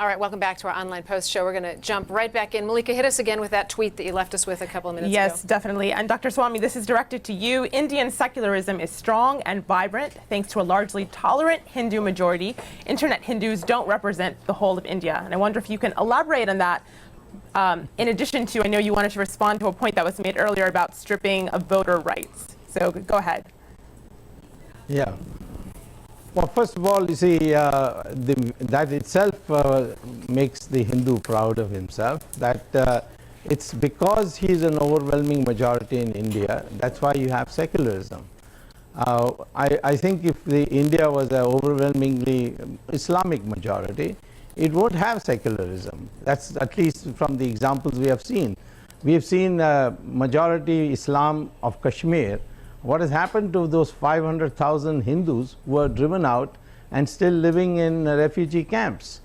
All right, welcome back to our online post show. We're going to jump right back in. Malika, hit us again with that tweet that you left us with a couple of minutes ago. Yes, definitely. And Dr. Swamy, this is directed to you. Indian secularism is strong and vibrant thanks to a largely tolerant Hindu majority. Internet Hindus don't represent the whole of India. And I wonder if you can elaborate on that. In addition to, I know you wanted to respond to a point that was made earlier about stripping of voter rights. So go ahead. Yeah. Well, first of all, you see, that itself makes the Hindu proud of himself, that it's because he's an overwhelming majority in India, that's why you have secularism. I think if India was an overwhelmingly Islamic majority, it would have secularism. That's at least from the examples we have seen. We have seen majority Islam of Kashmir. What has happened to those 500,000 Hindus who were driven out and still living in refugee camps?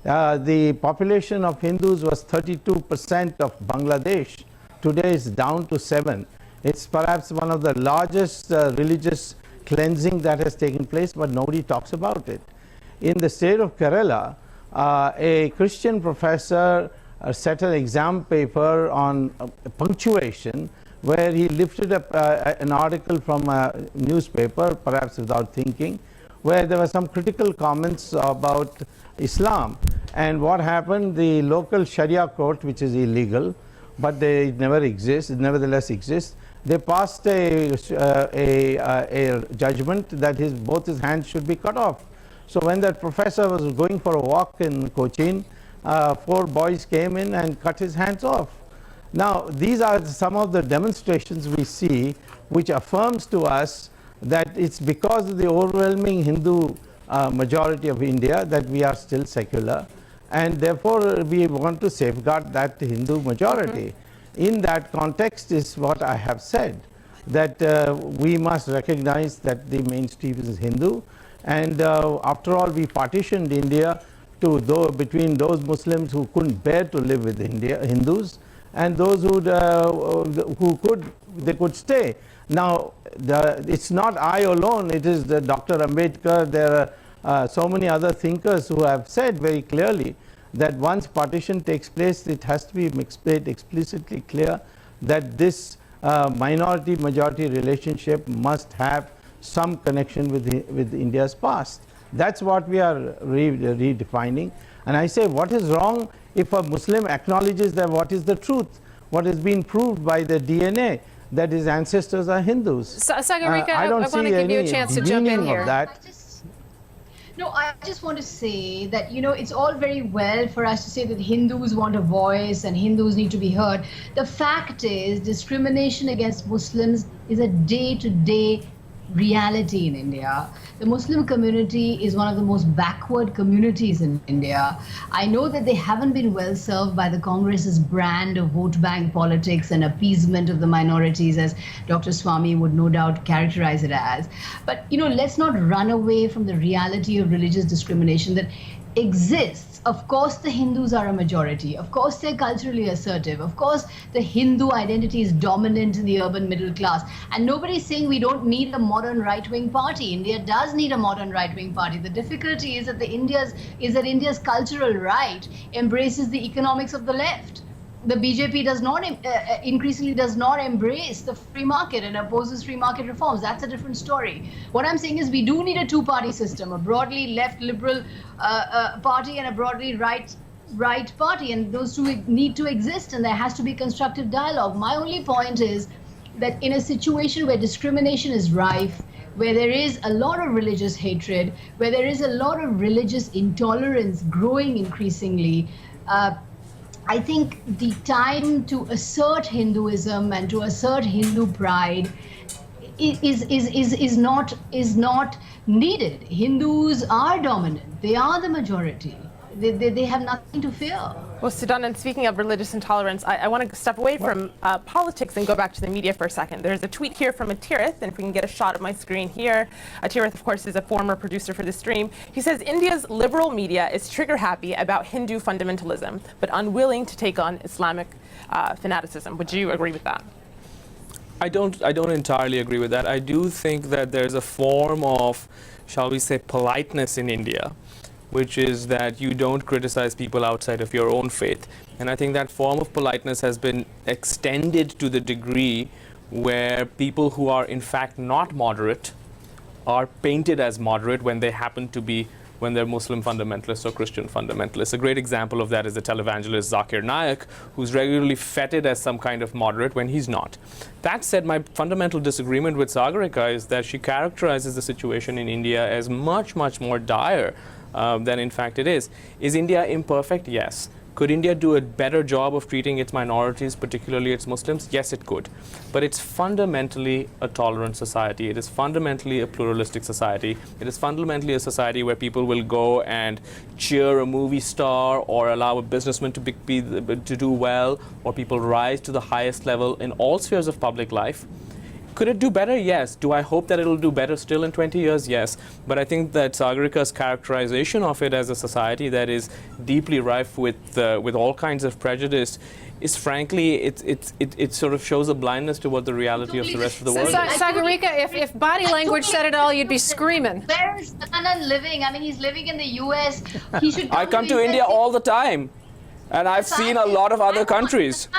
The population of Hindus was 32% of Bangladesh. Today it's down to 7. It's perhaps one of the largest religious cleansing that has taken place, but nobody talks about it. In the state of Kerala, a Christian professor set an exam paper on punctuation, where he lifted up an article from a newspaper, perhaps without thinking, where there were some critical comments about Islam. And what happened, the local Sharia court, which is illegal, but they never exist, it nevertheless exists, they passed a judgment that both his hands should be cut off. So when that professor was going for a walk in Cochin, 4 boys came in and cut his hands off. Now, these are some of the demonstrations we see which affirms to us that it's because of the overwhelming Hindu majority of India that we are still secular, and therefore we want to safeguard that Hindu majority. In that context is what I have said, that we must recognize that the mainstream is Hindu, and after all, we partitioned India between those Muslims who couldn't bear to live with Hindus, and those who could stay. Now, it's not I alone, it is Dr. Ambedkar, there are so many other thinkers who have said very clearly that once partition takes place, it has to be made explicitly clear that this minority-majority relationship must have some connection with India's past. That's what we are redefining. And I say, what is wrong if a Muslim acknowledges that what is the truth, what has been proved by the DNA, that his ancestors are Hindus? Sagarika, I don't see want to give you a any chance to jump in meaning here. of that. I just want to say that, it's all very well for us to say that Hindus want a voice and Hindus need to be heard. The fact is, discrimination against Muslims is a day-to-day reality in India. The Muslim community is one of the most backward communities in India. I know that they haven't been well served by the Congress's brand of vote bank politics and appeasement of the minorities, as Dr. Swamy would no doubt characterize it as. But, let's not run away from the reality of religious discrimination that exists. Of course, the Hindus are a majority. Of course, they're culturally assertive. Of course, the Hindu identity is dominant in the urban middle class. And nobody's saying we don't need a modern right-wing party. India does need a modern right-wing party. The difficulty is that India's cultural right embraces the economics of the left. The BJP increasingly does not embrace the free market and opposes free market reforms. That's a different story. What I'm saying is we do need a two-party system, a broadly left liberal party and a broadly right party, and those two need to exist, and there has to be constructive dialogue. My only point is that in a situation where discrimination is rife, where there is a lot of religious hatred, where there is a lot of religious intolerance growing increasingly, I think the time to assert Hinduism and to assert Hindu pride is not needed. Hindus are dominant. They are the majority. They have nothing to fear. Well, Sudan, and speaking of religious intolerance, I want to step away from politics and go back to the media for a second. There's a tweet here from Atirith, and if we can get a shot of my screen here. Atirith, of course, is a former producer for the stream. He says India's liberal media is trigger-happy about Hindu fundamentalism, but unwilling to take on Islamic fanaticism. Would you agree with that? I don't entirely agree with that. I do think that there's a form of, shall we say, politeness in India, which is that you don't criticize people outside of your own faith. And I think that form of politeness has been extended to the degree where people who are in fact not moderate are painted as moderate when they happen to be, when they're Muslim fundamentalists or Christian fundamentalists. A great example of that is the televangelist Zakir Naik, who's regularly feted as some kind of moderate when he's not. That said, my fundamental disagreement with Sagarika is that she characterizes the situation in India as much, much more dire than in fact it is. Is India imperfect? Yes. Could India do a better job of treating its minorities, particularly its Muslims? Yes, it could. But it's fundamentally a tolerant society. It is fundamentally a pluralistic society. It is fundamentally a society where people will go and cheer a movie star or allow a businessman to do well, or people rise to the highest level in all spheres of public life. Could it do better? Yes. Do I hope that it'll do better still in 20 years? Yes. But I think that Sagarika's characterization of it as a society that is deeply rife with all kinds of prejudice is, frankly, it sort of shows a blindness to what the reality of the rest of the world is. Sagarika, if body language said it all, you'd be screaming. Where is Anand living? I mean, he's living in the US. He should I come to India all the time, and I've seen a lot of other countries.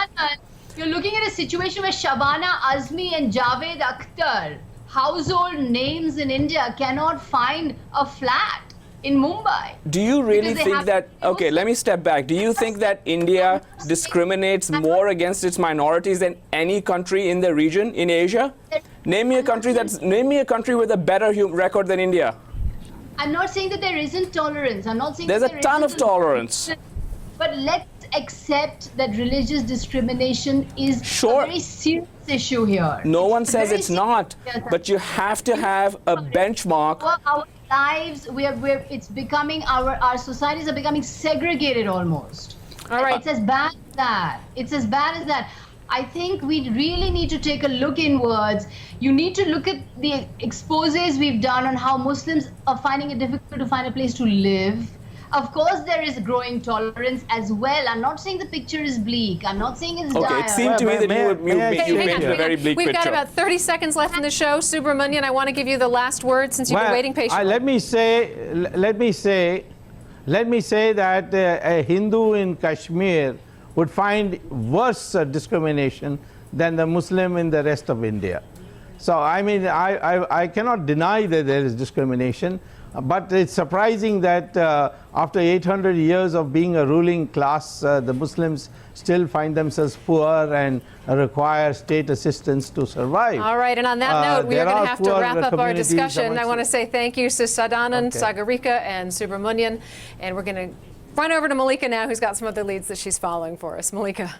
You're looking at a situation where Shabana Azmi and Javed Akhtar, household names in India, cannot find a flat in Mumbai. Do you really Because they think have that, okay, let me step back. Do you think that India discriminates more against its minorities than any country in the region, in Asia? Name me a country with a better record than India. I'm not saying that there isn't tolerance. I'm not saying There's that a there ton isn't of tolerance. But let's accept that religious discrimination is Sure. a very serious issue here. No one It's says very it's not, serious. but you have to have a benchmark. Our lives, it's becoming, our societies are becoming segregated almost. All right. It's as bad as that. It's as bad as that. I think we really need to take a look inwards. You need to look at the exposes we've done on how Muslims are finding it difficult to find a place to live. Of course, there is growing tolerance as well. I'm not saying the picture is bleak. I'm not saying it's dire. Okay, it seemed to me that you painted a very bleak We've got picture. about 30 seconds left in the show. Subramanian, I want to give you the last word since you've been waiting patiently. Let me say that a Hindu in Kashmir would find worse discrimination than the Muslim in the rest of India. So I mean, I cannot deny that there is discrimination, but it's surprising that after 800 years of being a ruling class, the Muslims still find themselves poor and require state assistance to survive. All right, and on that note, we are going to have to wrap up our discussion. I want to say thank you to Sadanand, Sagarika, and Subramanian, and we're going to run over to Malika now, who's got some other leads that she's following for us. Malika.